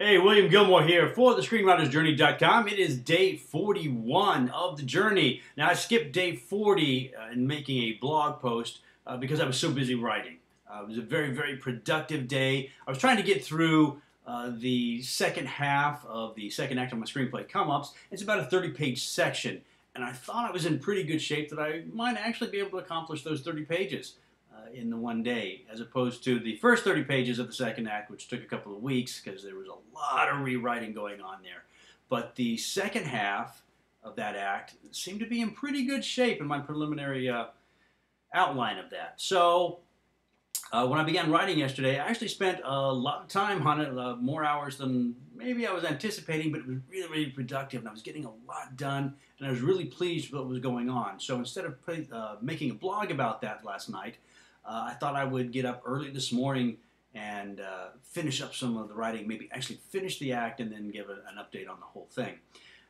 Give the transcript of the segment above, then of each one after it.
Hey, William Gilmore here for the ScreenwritersJourney.com. It is day 41 of the journey. Now, I skipped day 40 in making a blog post because I was so busy writing. It was a very, very productive day. I was trying to get through the second half of the second act of my screenplay come-ups. It's about a 30-page section, and I thought I was in pretty good shape that I might actually be able to accomplish those 30 pages. In the one day, as opposed to the first 30 pages of the second act, which took a couple of weeks because there was a lot of rewriting going on there. But the second half of that act seemed to be in pretty good shape in my preliminary outline of that. So when I began writing yesterday, I actually spent a lot of time on it, more hours than maybe I was anticipating, but it was really, really productive, and I was getting a lot done, and I was really pleased with what was going on. So instead of making a blog about that last night, I thought I would get up early this morning and finish up some of the writing, maybe actually finish the act and then give an update on the whole thing.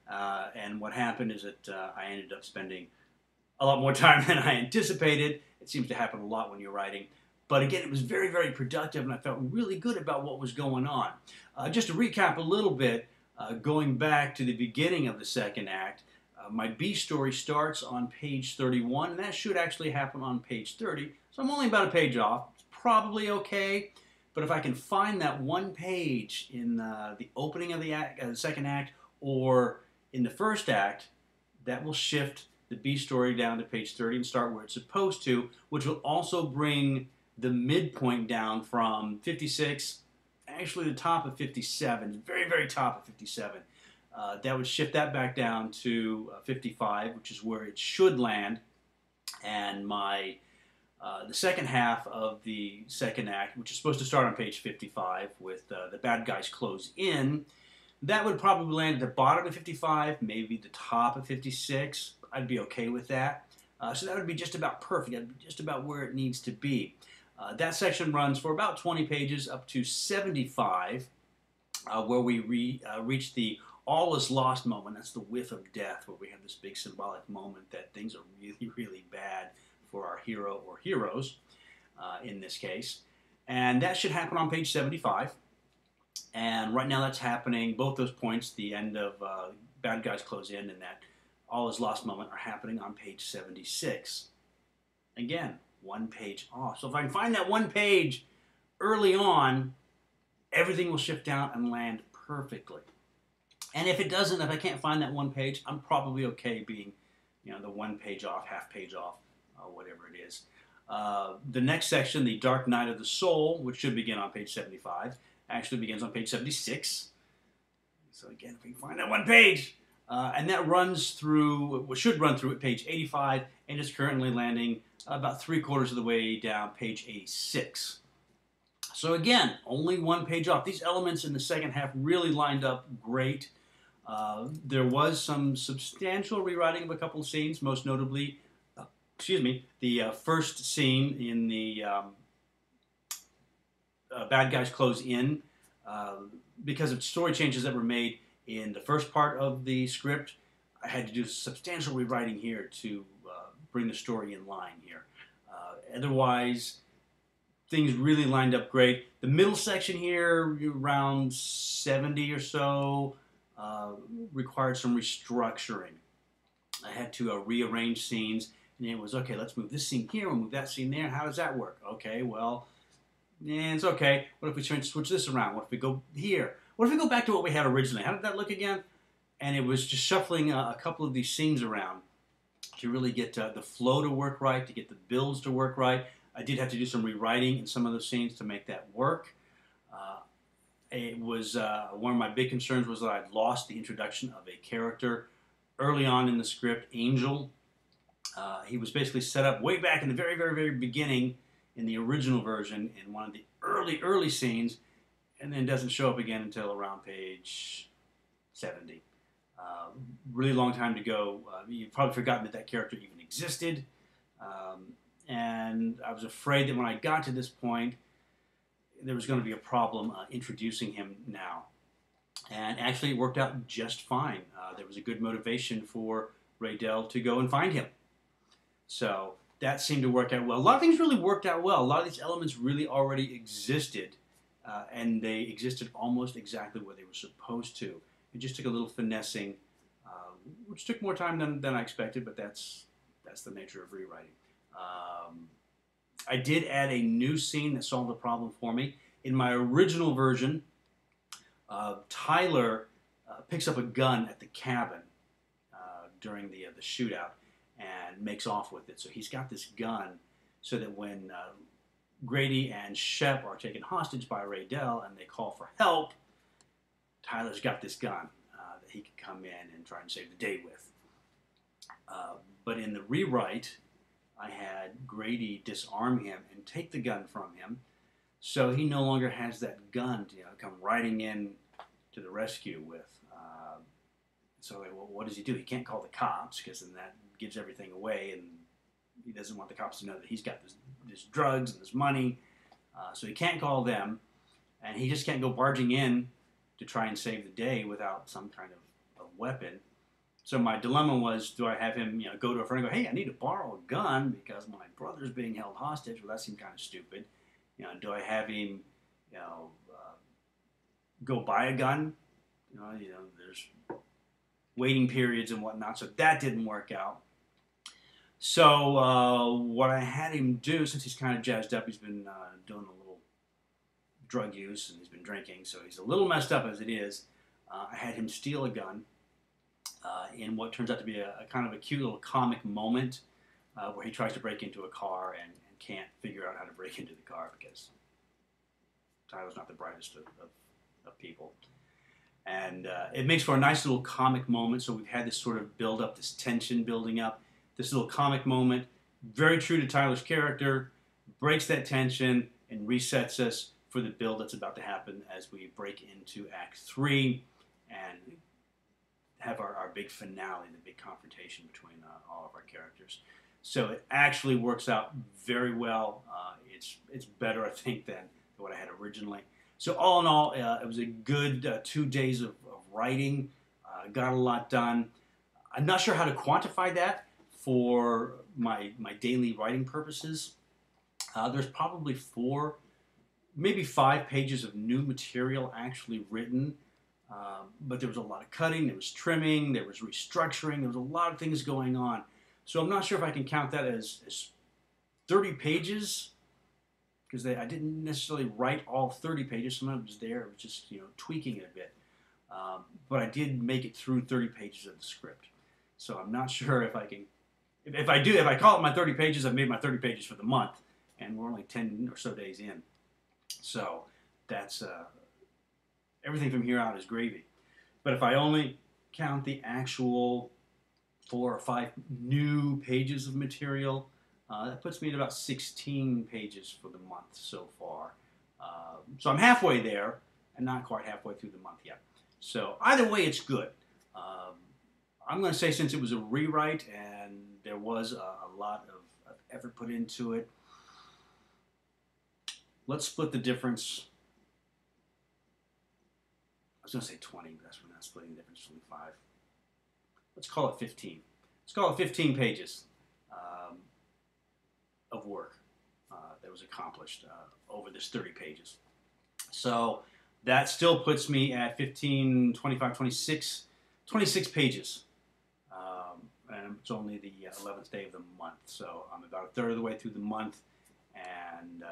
And what happened is that I ended up spending a lot more time than I anticipated. It seems to happen a lot when you're writing. But again, it was very, very productive, and I felt really good about what was going on. Just to recap a little bit, going back to the beginning of the second act, my B story starts on page 31, and that should actually happen on page 30. So I'm only about a page off. It's probably okay, but if I can find that one page in the opening of the second act or in the first act, that will shift the B story down to page 30 and start where it's supposed to, which will also bring the midpoint down from 56, actually the top of 57, very, very top of 57. That would shift that back down to 55, which is where it should land. And the second half of the second act, which is supposed to start on page 55 with the bad guys close in, that would probably land at the bottom of 55, maybe the top of 56. I'd be okay with that. So that would be just about perfect. That'd be just about where it needs to be. That section runs for about 20 pages up to 75, where we reach the all is lost moment. That's the whiff of death, where we have this big symbolic moment that things are really, really bad for our hero or heroes in this case. And that should happen on page 75. And right now that's happening, both those points, the end of bad guys close in and that all is lost moment, are happening on page 76. Again, one page off. So if I can find that one page early on, everything will shift down and land perfectly. And if it doesn't, if I can't find that one page, I'm probably okay being, the one page off, half page off, whatever it is. The next section, the Dark Night of the Soul, which should begin on page 75, actually begins on page 76. So again, if we can find that one page, and that runs through, should run through at page 85, and is currently landing about 3/4 of the way down page 86. So again, only one page off. These elements in the second half really lined up great. There was some substantial rewriting of a couple of scenes, most notably, the first scene in the bad guys close in, because of story changes that were made in the first part of the script. I had to do substantial rewriting here to bring the story in line here. Otherwise, things really lined up great. The middle section here, around 70 or so, required some restructuring. I had to rearrange scenes, and it was, okay, let's move this scene here, we'll move that scene there. How does that work? Okay, well, it's okay. What if we switch this around? What if we go here? What if we go back to what we had originally? How did that look again? And it was just shuffling a couple of these scenes around to really get the flow to work right, to get the builds to work right. I did have to do some rewriting in some of those scenes to make that work. It was one of my big concerns was that I'd lost the introduction of a character early on in the script, Angel. He was basically set up way back in the very, very, very beginning in the original version in one of the early scenes, and then doesn't show up again until around page 70. Really long time to go. You've probably forgotten that character even existed. And I was afraid that when I got to this point, there was going to be a problem introducing him now. And actually it worked out just fine. There was a good motivation for Raydell to go and find him. So that seemed to work out well. A lot of things really worked out well. A lot of these elements really already existed and they existed almost exactly where they were supposed to. It just took a little finessing, which took more time than I expected, but that's the nature of rewriting. I did add a new scene that solved the problem for me. In my original version, Tyler picks up a gun at the cabin during the shootout and makes off with it. So he's got this gun so that when Grady and Shep are taken hostage by Raydell and they call for help, Tyler's got this gun that he can come in and try and save the day with. But in the rewrite, I had Grady disarm him and take the gun from him, so he no longer has that gun to come riding in to the rescue with. So well, what does he do? He can't call the cops because then that gives everything away, and he doesn't want the cops to know that he's got this drugs and this money. So he can't call them, and he just can't go barging in to try and save the day without some kind of weapon. So my dilemma was, do I have him go to a friend and go, hey, I need to borrow a gun because my brother's being held hostage? Well, that seemed kind of stupid. Do I have him go buy a gun? There's waiting periods and whatnot, so that didn't work out. So what I had him do, since he's kind of jazzed up, he's been doing a little drug use and he's been drinking, so he's a little messed up as it is. I had him steal a gun in what turns out to be a kind of a cute little comic moment where he tries to break into a car and can't figure out how to break into the car because Tyler's not the brightest of people. And it makes for a nice little comic moment. So we've had this sort of build up, this tension building up, this little comic moment, very true to Tyler's character, breaks that tension and resets us for the build that's about to happen as we break into Act 3 and have our big finale, the big confrontation between all of our characters. So it actually works out very well. It's better, I think, than what I had originally. So all in all, it was a good 2 days of writing. Got a lot done. I'm not sure how to quantify that for my daily writing purposes. There's probably 4, maybe 5 pages of new material actually written. But there was a lot of cutting, there was trimming, there was restructuring, there was a lot of things going on. So I'm not sure if I can count that as 30 pages, because I didn't necessarily write all 30 pages. Some of it was there, it was just tweaking it a bit. But I did make it through 30 pages of the script. So I'm not sure if I can, if I call it my 30 pages, I've made my 30 pages for the month, and we're only 10 or so days in. So that's, everything from here out is gravy. But if I only count the actual 4 or 5 new pages of material, that puts me at about 16 pages for the month so far. So I'm halfway there, and not quite halfway through the month yet. So either way, it's good. I'm going to say, since it was a rewrite and there was a lot of effort put into it, let's split the difference. I was going to say 20, but that's not splitting the difference, 25. Let's call it 15. Let's call it 15 pages of work that was accomplished over this 30 pages. So that still puts me at 15, 25, 26 pages. And it's only the 11th day of the month. So I'm about a third of the way through the month, and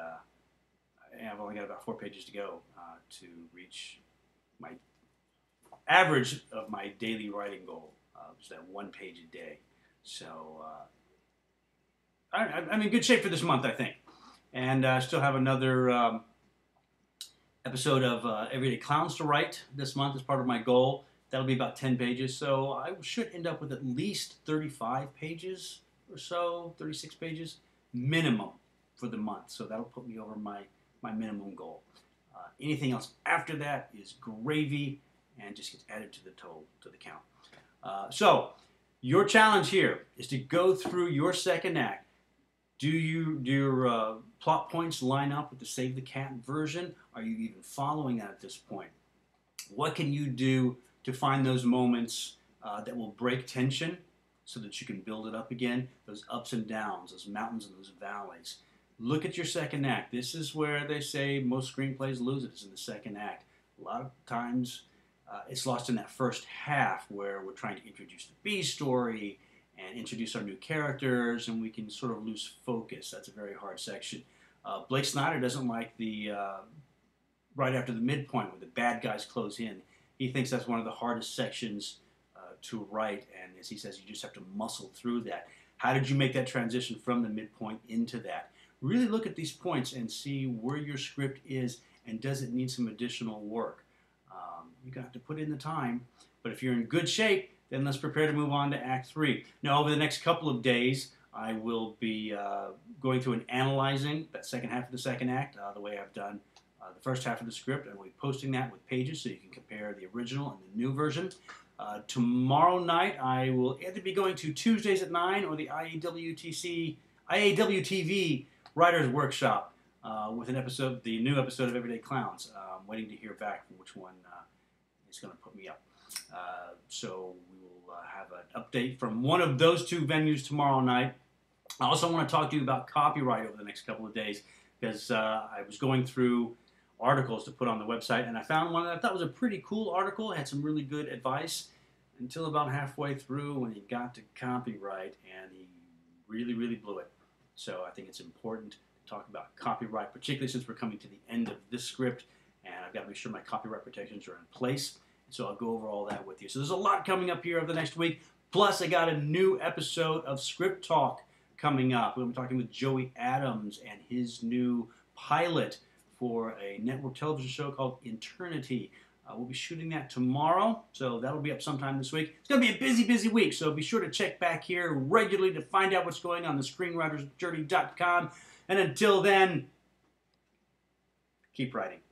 I've only got about 4 pages to go to reach my average of my daily writing goal, which is that 1 page a day. So I'm in good shape for this month, I think. And I still have another episode of Everyday Clowns to write this month as part of my goal. That'll be about 10 pages. So I should end up with at least 35 pages or so, 36 pages minimum for the month. So that'll put me over my minimum goal. Anything else after that is gravy and just gets added to the total, to the count. So your challenge here is to go through your second act. Do your plot points line up with the Save the Cat version? Are you even following that at this point? What can you do to find those moments that will break tension so that you can build it up again? Those ups and downs, those mountains and those valleys. Look at your second act. This is where they say most screenplays lose it, is in the second act. A lot of times it's lost in that first half where we're trying to introduce the B story and introduce our new characters, and we can sort of lose focus. That's a very hard section. Blake Snyder doesn't like the right after the midpoint where the bad guys close in. He thinks that's one of the hardest sections to write, and as he says, you just have to muscle through that. How did you make that transition from the midpoint into that? Really look at these points and see where your script is and does it need some additional work. You're going to have to put in the time, but if you're in good shape, then let's prepare to move on to Act 3. Now, over the next couple of days, I will be going through and analyzing that second half of the second act, the way I've done the first half of the script, and we'll be posting that with pages so you can compare the original and the new version. Tomorrow night, I will either be going to Tuesdays at 9 or the IAWTV Writers Workshop with an episode, the new episode of Everyday Clowns. I'm waiting to hear back from which one is going to put me up. So we will have an update from one of those two venues tomorrow night. I also want to talk to you about copyright over the next couple of days because I was going through articles to put on the website, and I found one that I thought was a pretty cool article. It had some really good advice until about halfway through when he got to copyright, and he really, really blew it. So I think it's important to talk about copyright, particularly since we're coming to the end of this script, and I've got to make sure my copyright protections are in place. So I'll go over all that with you. So there's a lot coming up here over the next week. Plus, I got a new episode of Script Talk coming up. We'll be talking with Joey Adams and his new pilot for a network television show called Eternity. We'll be shooting that tomorrow, so that'll be up sometime this week. It's going to be a busy, busy week, so be sure to check back here regularly to find out what's going on screenwritersjourney.com. And until then, keep writing.